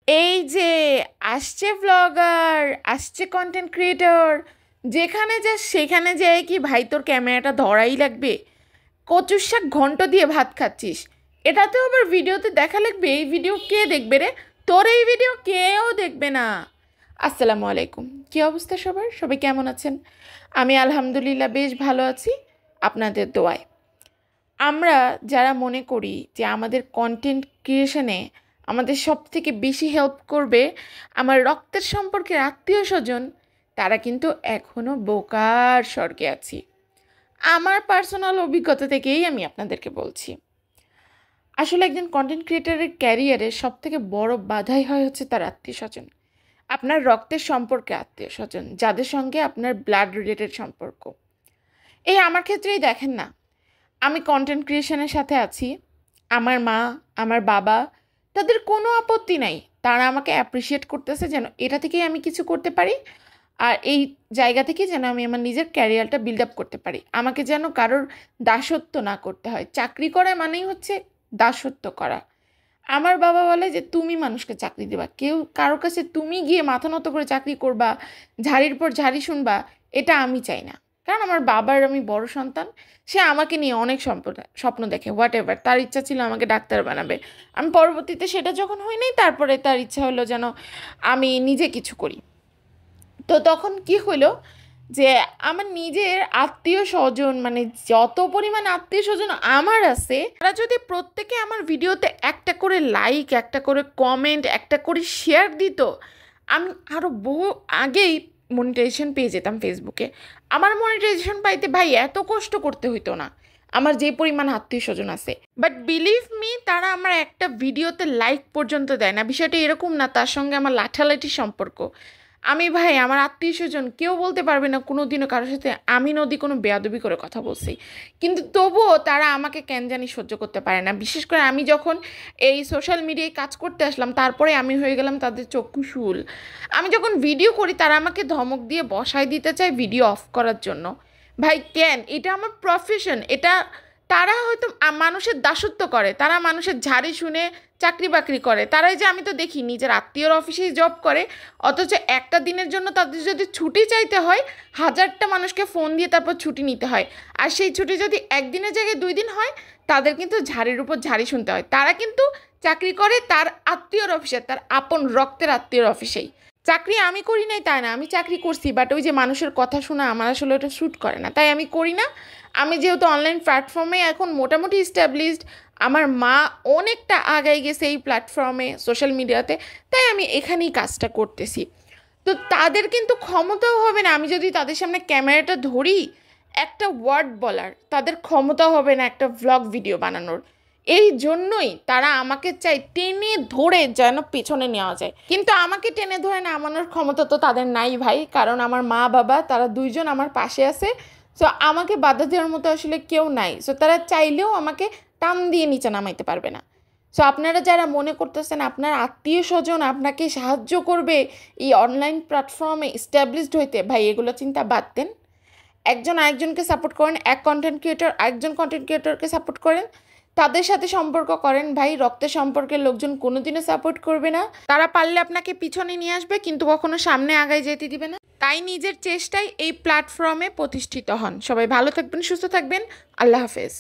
এই যে আসছে ব্লগার, আসছে কন্টেন্ট ক্রিয়েটর, যেখানে যাস সেখানে যায় কি ভাই তোর ক্যামেরাটা ধরাই লাগবে? কচুর শাক ঘন্ট দিয়ে ভাত খাচ্ছিস, এটা তো আবার ভিডিওতে দেখা লাগবে। এই ভিডিও কে দেখবে রে? তোর এই ভিডিও কেউ দেখবে না। আসসালামু আলাইকুম, কী অবস্থা সবার? সবাই কেমন আছেন? আমি আলহামদুলিল্লাহ বেশ ভালো আছি আপনাদের দোয়ায়। আমরা যারা মনে করি যে আমাদের কন্টেন্ট ক্রিয়েশনে আমাদের সব থেকে বেশি হেল্প করবে আমার রক্তের সম্পর্কের আত্মীয় স্বজন, তারা কিন্তু এখনও বোকার স্বর্গে আছি। আমার পার্সোনাল অভিজ্ঞতা থেকেই আমি আপনাদেরকে বলছি। আসলে একজন কন্টেন্ট ক্রিয়েটারের ক্যারিয়ারে সব থেকে বড় বাধাই হয় হচ্ছে তার আত্মীয় স্বজন, আপনার রক্তের সম্পর্কে আত্মীয় স্বজন, যাদের সঙ্গে আপনার ব্লাড রিলেটেড সম্পর্ক। এই আমার ক্ষেত্রেই দেখেন না, আমি কন্টেন্ট ক্রিয়েশনের সাথে আছি, আমার মা, আমার বাবা, তাদের কোনো আপত্তি নাই। তারা আমাকে অ্যাপ্রিসিয়েট করতেছে যেন এটা থেকেই আমি কিছু করতে পারি, আর এই জায়গা থেকে যেন আমি আমার নিজের ক্যারিয়ারটা বিল্ড আপ করতে পারি। আমাকে যেন কারোর দাসত্ব না করতে হয়। চাকরি করা মানেই হচ্ছে দাসত্ব করা। আমার বাবা বলে যে তুমি মানুষকে চাকরি দেবা, কেউ কারোর কাছে তুমি গিয়ে মাথা নত করে চাকরি করবা, ঝাড়ির পর ঝাড়ি শুনবা, এটা আমি চাই না। কারণ আমার বাবার আমি বড় সন্তান, সে আমাকে নিয়ে অনেক স্বপ্ন দেখে, হোয়াট এভার। তার ইচ্ছা ছিল আমাকে ডাক্তার বানাবে। আমি পরবর্তীতে সেটা যখন হই নাই, তারপরে তার ইচ্ছা হলো যেন আমি নিজে কিছু করি। তো তখন কি হলো যে আমার নিজের আত্মীয় স্বজন, মানে যত পরিমাণ আত্মীয় স্বজন আমার আছে, তারা যদি প্রত্যেকে আমার ভিডিওতে একটা করে লাইক, একটা করে কমেন্ট, একটা করে শেয়ার দিত, আমি আরও বহু আগেই মনিটাইজেশন পেয়ে যেতাম ফেসবুকে। আমার মনিটাইজেশন পাইতে ভাই এত কষ্ট করতে হইতো না, আমার যে পরিমাণ আত্মীয় স্বজন আছে। বাট বিলিভ মি, তারা আমার একটা ভিডিওতে লাইক পর্যন্ত দেয় না। বিষয়টা এরকম না তার সঙ্গে আমার লাঠালাঠি সম্পর্ক। আমি ভাই আমার আত্মীয় স্বজন কেউ বলতে পারবে না কোনো দিনও কারোর সাথে আমি নদী কোনো বেয়াদবি করে কথা বলছি, কিন্তু তবুও তারা আমাকে কেন জানি সহ্য করতে পারে না। বিশেষ করে আমি যখন এই সোশ্যাল মিডিয়ায় কাজ করতে আসলাম, তারপরে আমি হয়ে গেলাম তাদের চক্ষুশূল। আমি যখন ভিডিও করি তারা আমাকে ধমক দিয়ে বসায় দিতে চায় ভিডিও অফ করার জন্য। ভাই কেন? এটা আমার প্রফেশন। এটা তারা হয়তো মানুষের দাসত্ব করে, তারা মানুষের ঝাড়ি শুনে চাকরি বাকরি করে। তারাই যে আমি তো দেখি নিজের আত্মীয়র অফিসেই জব করে, অথচ একটা দিনের জন্য তাদের যদি ছুটি চাইতে হয়, 1000টা মানুষকে ফোন দিয়ে তারপর ছুটি নিতে হয়। আর সেই ছুটি যদি একদিনের জায়গায় 2 দিন হয়, তাদের কিন্তু ঝাড়ির উপর ঝাড়ি শুনতে হয়। তারা কিন্তু চাকরি করে তার আত্মীয়র অফিসে, তার আপন রক্তের আত্মীয়র অফিসেই। চাকরি আমি করি নাই তাই না, আমি চাকরি করছি, বাট ওই যে মানুষের কথা শোনা আমার আসলে ওটা শ্যুট করে না, তাই আমি করি না। আমি যেহেতু অনলাইন প্ল্যাটফর্মে এখন মোটামুটি এস্টাবলিশড, আমার মা অনেকটা আগাই গেছে এই প্ল্যাটফর্মে, সোশ্যাল মিডিয়াতে, তাই আমি এখানেই কাজটা করতেছি। তো তাদের কিন্তু ক্ষমতাও হবে না, আমি যদি তাদের সামনে ক্যামেরাটা ধরি একটা ওয়ার্ড বলার, তাদের ক্ষমতাও হবে না একটা ভ্লগ ভিডিও বানানোর। এই জন্যই তারা আমাকে চাই টেনে ধরে যেন পেছনে নেওয়া যায়, কিন্তু আমাকে টেনে ধরে নামানোর ক্ষমতা তো তাদের নাই ভাই। কারণ আমার মা বাবা তারা দুইজন আমার পাশে আছে, সো আমাকে বাধা দেওয়ার মতো আসলে কেউ নাই। সো তারা চাইলেও আমাকে টান দিয়ে নিচে নামাইতে পারবে না। সো আপনারা যারা মনে করতেছেন আপনার আত্মীয় স্বজন আপনাকে সাহায্য করবে এই অনলাইন প্ল্যাটফর্মে এস্টাবলিশড হইতে, ভাই এগুলো চিন্তা বাদ দেন। একজন আরেকজনকে সাপোর্ট করেন, এক কন্টেন্ট ক্রিয়েটর আরেকজন কন্টেন্ট ক্রিয়েটরকে সাপোর্ট করেন, তাদের সাথে সম্পর্ক করেন। ভাই রক্তের সম্পর্কের লোকজন কোনোদিনও সাপোর্ট করবে না, তারা পারলে আপনাকে পিছনে নিয়ে আসবে কিন্তু কখনো সামনে আগায় যেতে দিবে না। তাই নিজের চেষ্টায় এই প্ল্যাটফর্মে প্রতিষ্ঠিত হন। সবাই ভালো থাকবেন, সুস্থ থাকবেন, আল্লাহ হাফেজ।